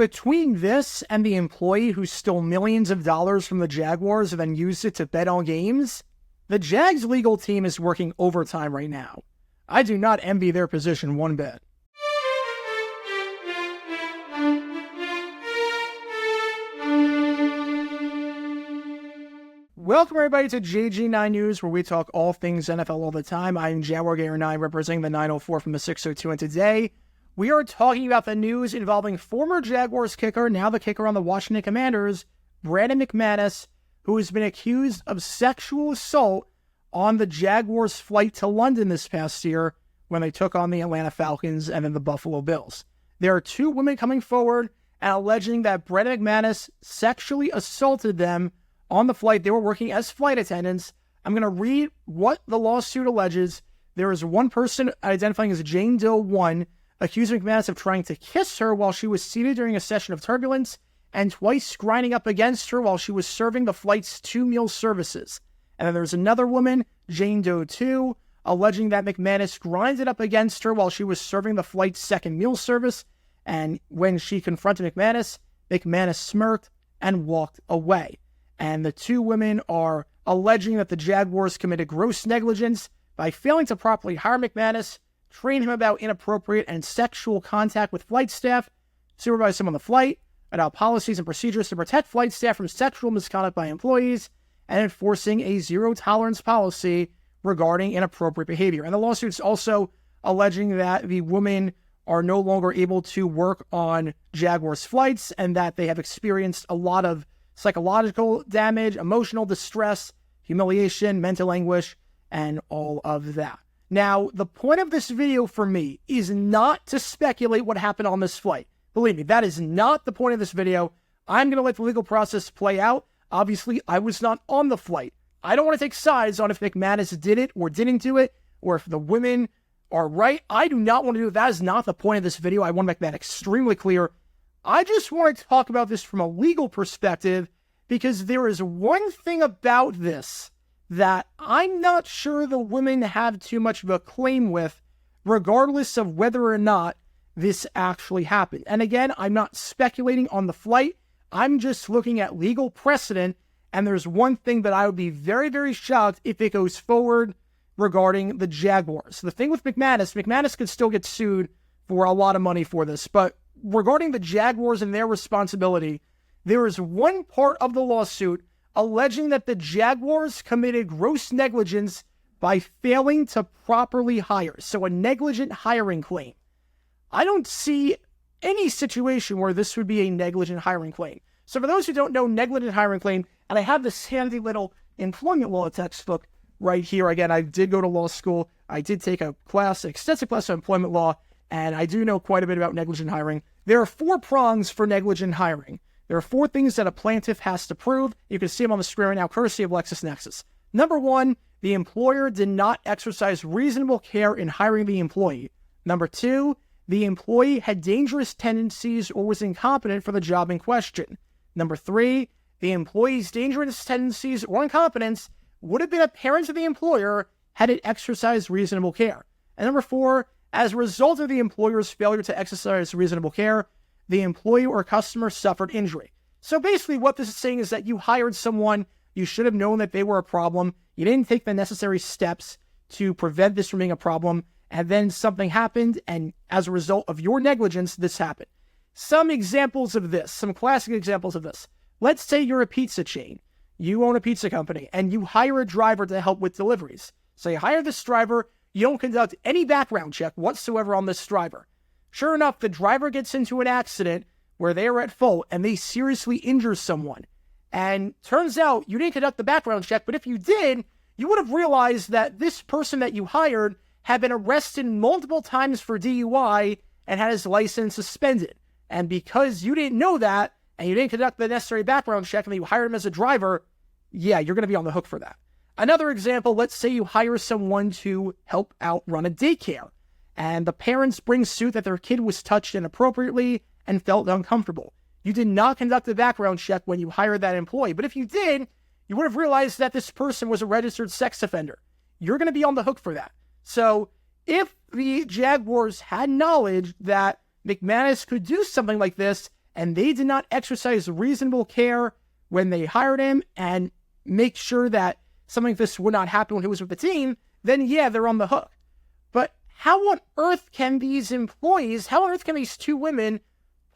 between this and the employee who stole millions of dollars from the Jaguars and then used it to bet on games, the Jags legal team is working overtime right now. I do not envy their position one bit. Welcome everybody to JG9 News, where we talk all things NFL all the time. I'm Jaguar Gator 9, representing the 904 from the 602, and today we are talking about the news involving former Jaguars kicker, now the kicker on the Washington Commanders, Brandon McManus, who has been accused of sexual assault on the Jaguars' flight to London this past year when they took on the Atlanta Falcons and then the Buffalo Bills. There are two women coming forward and alleging that Brandon McManus sexually assaulted them on the flight. They were working as flight attendants. I'm going to read what the lawsuit alleges. There is one person identifying as Jane Doe 1, accusing McManus of trying to kiss her while she was seated during a session of turbulence, and twice grinding up against her while she was serving the flight's 2 meal services. And then there's another woman, Jane Doe 2, alleging that McManus grinded up against her while she was serving the flight's 2nd meal service, and when she confronted McManus, McManus smirked and walked away. And the two women are alleging that the Jaguars committed gross negligence by failing to properly hire McManus, train him about inappropriate and sexual contact with flight staff, supervise him on the flight, adopt policies and procedures to protect flight staff from sexual misconduct by employees, and enforcing a zero-tolerance policy regarding inappropriate behavior. And the lawsuit is also alleging that the women are no longer able to work on Jaguars flights and that they have experienced a lot of psychological damage, emotional distress, humiliation, mental anguish, and all of that. Now, the point of this video for me is not to speculate what happened on this flight. Believe me, that is not the point of this video. I'm going to let the legal process play out. Obviously, I was not on the flight. I don't want to take sides on if McManus did it or didn't do it, or if the women are right. I do not want to do it. That is not the point of this video. I want to make that extremely clear. I just want to talk about this from a legal perspective, because there is one thing about this that I'm not sure the women have too much of a claim with, regardless of whether or not this actually happened. And again, I'm not speculating on the flight. I'm just looking at legal precedent, and there's one thing that I would be very, very shocked if it goes forward regarding the Jaguars. The thing with McManus could still get sued for a lot of money for this, but regarding the Jaguars and their responsibility, there is one part of the lawsuit alleging that the Jaguars committed gross negligence by failing to properly hire. So a negligent hiring claim. I don't see any situation where this would be a negligent hiring claim. So for those who don't know, negligent hiring claim, and I have this handy little employment law textbook right here. Again, I did go to law school. I did take a class, an extensive class of employment law, and I do know quite a bit about negligent hiring. There are 4 prongs for negligent hiring. There are 4 things that a plaintiff has to prove. You can see them on the screen right now, courtesy of LexisNexis. Number 1, the employer did not exercise reasonable care in hiring the employee. Number 2, the employee had dangerous tendencies or was incompetent for the job in question. Number 3, the employee's dangerous tendencies or incompetence would have been apparent to the employer had it exercised reasonable care. And number 4, as a result of the employer's failure to exercise reasonable care, the employee or customer suffered injury. So basically what this is saying is that you hired someone, you should have known that they were a problem, you didn't take the necessary steps to prevent this from being a problem, and then something happened, and as a result of your negligence, this happened. Some examples of this, some classic examples of this. Let's say you're a pizza chain. You own a pizza company, and you hire a driver to help with deliveries. So you hire this driver, you don't conduct any background check whatsoever on this driver. Sure enough, the driver gets into an accident where they are at fault and they seriously injure someone. And turns out you didn't conduct the background check, but if you did, you would have realized that this person that you hired had been arrested multiple times for DUI and had his license suspended. And because you didn't know that, and you didn't conduct the necessary background check, and you hired him as a driver, yeah, you're going to be on the hook for that. Another example, let's say you hire someone to help out run a daycare, and the parents bring suit that their kid was touched inappropriately and felt uncomfortable. You did not conduct a background check when you hired that employee, but if you did, you would have realized that this person was a registered sex offender. You're going to be on the hook for that. So if the Jaguars had knowledge that McManus could do something like this and they did not exercise reasonable care when they hired him and make sure that something like this would not happen when he was with the team, then yeah, they're on the hook. But how on earth can these employees, how on earth can these two women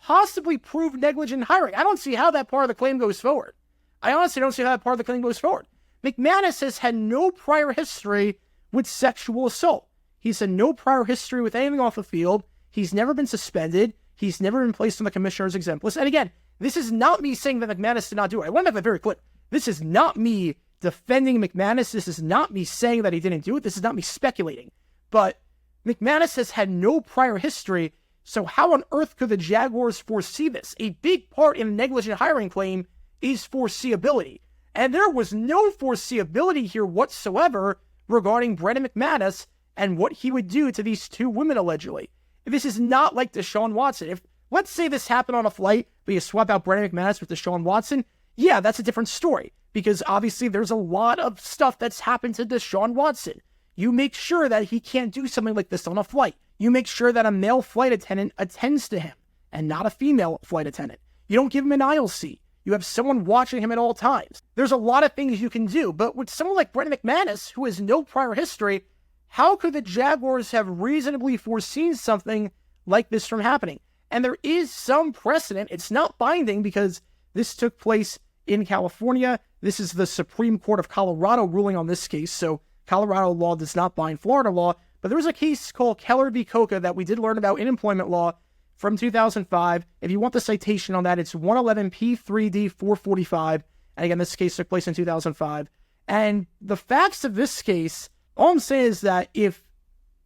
possibly prove negligent hiring? I don't see how that part of the claim goes forward. I honestly don't see how that part of the claim goes forward. McManus has had no prior history with sexual assault. He's had no prior history with anything off the field. He's never been suspended. He's never been placed on the commissioner's exempt list. And again, this is not me saying that McManus did not do it. I want to make that very clear. This is not me defending McManus. This is not me saying that he didn't do it. This is not me speculating. But McManus has had no prior history, so how on earth could the Jaguars foresee this? A big part in the negligent hiring claim is foreseeability. And there was no foreseeability here whatsoever regarding Brandon McManus and what he would do to these two women allegedly. This is not like Deshaun Watson. If, let's say this happened on a flight, but you swap out Brandon McManus with Deshaun Watson, yeah, that's a different story. Because obviously there's a lot of stuff that's happened to Deshaun Watson. You make sure that he can't do something like this on a flight. You make sure that a male flight attendant attends to him and not a female flight attendant. You don't give him an aisle seat. You have someone watching him at all times. There's a lot of things you can do, but with someone like Brandon McManus, who has no prior history, how could the Jaguars have reasonably foreseen something like this from happening? And there is some precedent. It's not binding because this took place in California. This is the Supreme Court of Colorado ruling on this case, so Colorado law does not bind Florida law. But there was a case called Keller v. Coca that we did learn about in employment law from 2005. If you want the citation on that, it's 111 P3D 445. And again, this case took place in 2005. And the facts of this case, all I'm saying is that if,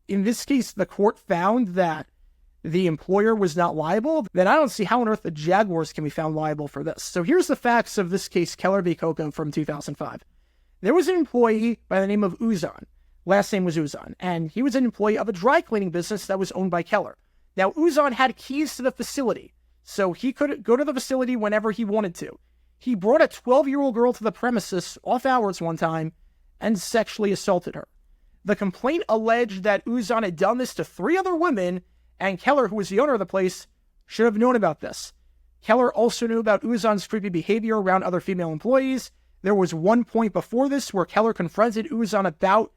in this case, the court found that the employer was not liable, then I don't see how on earth the Jaguars can be found liable for this. So here's the facts of this case, Keller v. Coca from 2005. There was an employee by the name of Uzan. Last name was Uzan. And he was an employee of a dry cleaning business that was owned by Keller. Now, Uzan had keys to the facility, so he could go to the facility whenever he wanted to. He brought a 12-year-old girl to the premises off hours one time and sexually assaulted her. The complaint alleged that Uzan had done this to 3 other women, and Keller, who was the owner of the place, should have known about this. Keller also knew about Uzan's creepy behavior around other female employees. There was one point before this where Keller confronted Uzan about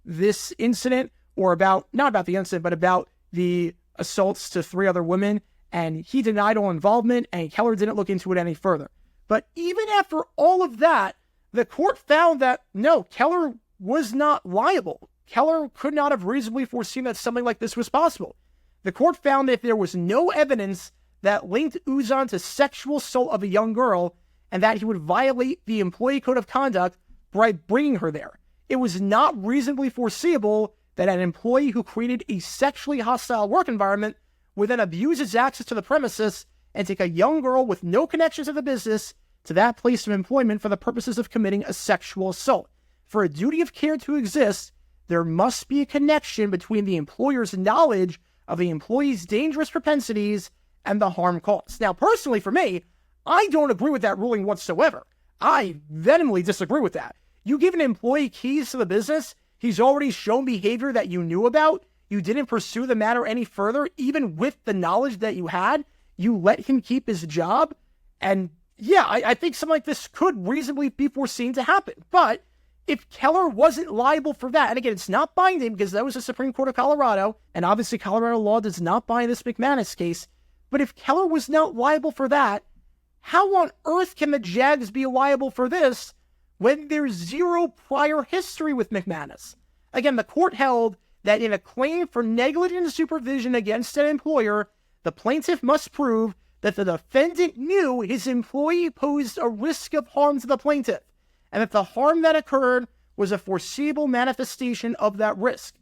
this incident, or about, not about the incident, but about the assaults to 3 other women, and he denied all involvement, and Keller didn't look into it any further. But even after all of that, the court found that, no, Keller was not liable. Keller could not have reasonably foreseen that something like this was possible. The court found that there was no evidence that linked Uzan to sexual assault of a young girl, and that he would violate the employee code of conduct by bringing her there. It was not reasonably foreseeable that an employee who created a sexually hostile work environment would then abuse his access to the premises and take a young girl with no connections to the business to that place of employment for the purposes of committing a sexual assault. For a duty of care to exist, there must be a connection between the employer's knowledge of the employee's dangerous propensities and the harm caused. Now, personally, for me, I don't agree with that ruling whatsoever. I vehemently disagree with that. You give an employee keys to the business, he's already shown behavior that you knew about, you didn't pursue the matter any further, even with the knowledge that you had, you let him keep his job, and yeah, I think something like this could reasonably be foreseen to happen. But if Keller wasn't liable for that, and again, it's not binding because that was the Supreme Court of Colorado, and obviously Colorado law does not bind this McManus case, but if Keller was not liable for that, how on earth can the Jags be liable for this when there's zero prior history with McManus? Again, the court held that in a claim for negligent supervision against an employer, the plaintiff must prove that the defendant knew his employee posed a risk of harm to the plaintiff, and that the harm that occurred was a foreseeable manifestation of that risk.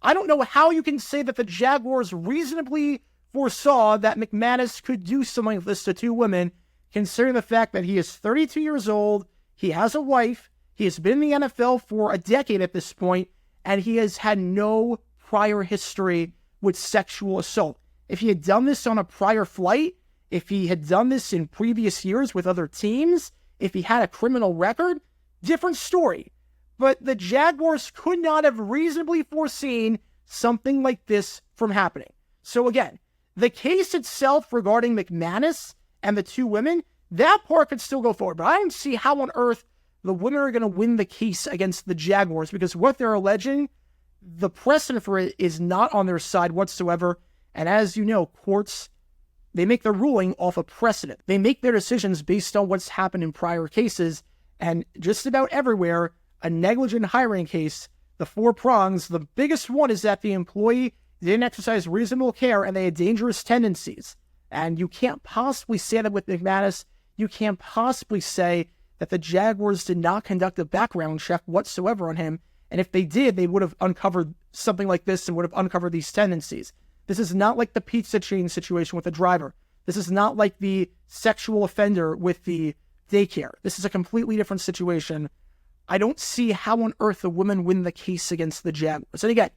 I don't know how you can say that the Jaguars reasonably foresaw that McManus could do something like this to 2 women, considering the fact that he is 32 years old, he has a wife, he has been in the NFL for a decade at this point, and he has had no prior history with sexual assault. If he had done this on a prior flight, if he had done this in previous years with other teams, if he had a criminal record, different story. But the Jaguars could not have reasonably foreseen something like this from happening. So again, The case itself regarding McManus and the two women, that part could still go forward. But I don't see how on earth the women are going to win the case against the Jaguars, because what they're alleging, the precedent for it is not on their side whatsoever. And as you know, courts, they make their ruling off a precedent. They make their decisions based on what's happened in prior cases. And just about everywhere, a negligent hiring case, the 4 prongs, the biggest one is that the employee didn't exercise reasonable care and they had dangerous tendencies. And you can't possibly say that with McManus. You can't possibly say that the Jaguars did not conduct a background check whatsoever on him. And if they did, they would have uncovered something like this and would have uncovered these tendencies. This is not like the pizza chain situation with the driver. This is not like the sexual offender with the daycare. This is a completely different situation. I don't see how on earth the women win the case against the Jaguars. And again,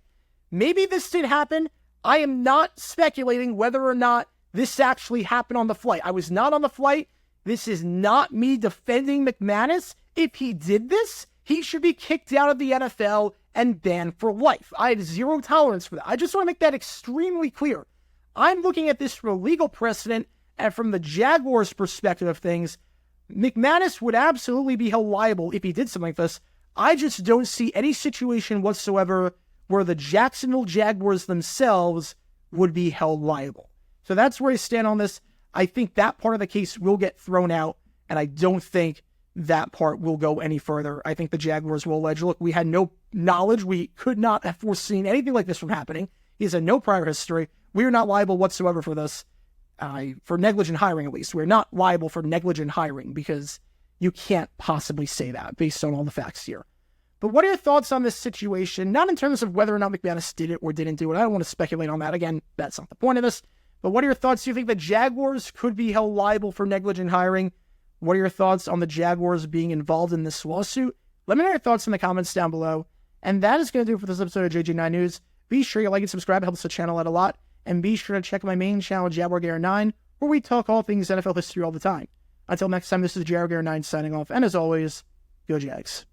maybe this did happen. I am not speculating whether or not this actually happened on the flight. I was not on the flight. This is not me defending McManus. If he did this, he should be kicked out of the NFL and banned for life. I have zero tolerance for that. I just want to make that extremely clear. I'm looking at this from a legal precedent, and from the Jaguars' perspective of things, McManus would absolutely be held liable if he did something like this. I just don't see any situation whatsoever where the Jacksonville Jaguars themselves would be held liable. So that's where I stand on this. I think that part of the case will get thrown out, and I don't think that part will go any further. I think the Jaguars will allege, look, we had no knowledge. We could not have foreseen anything like this from happening. He's had no prior history. We are not liable whatsoever for this, for negligent hiring at least. We're not liable for negligent hiring because you can't possibly say that based on all the facts here. But what are your thoughts on this situation? Not in terms of whether or not McManus did it or didn't do it. I don't want to speculate on that. Again, that's not the point of this. But what are your thoughts? Do you think the Jaguars could be held liable for negligent hiring? What are your thoughts on the Jaguars being involved in this lawsuit? Let me know your thoughts in the comments down below. And that is going to do it for this episode of JJ9 News. Be sure you like and subscribe. It helps the channel out a lot. And be sure to check my main channel, Jaguar9, where we talk all things NFL history all the time. Until next time, this is Jaguar9 signing off. And as always, go Jags.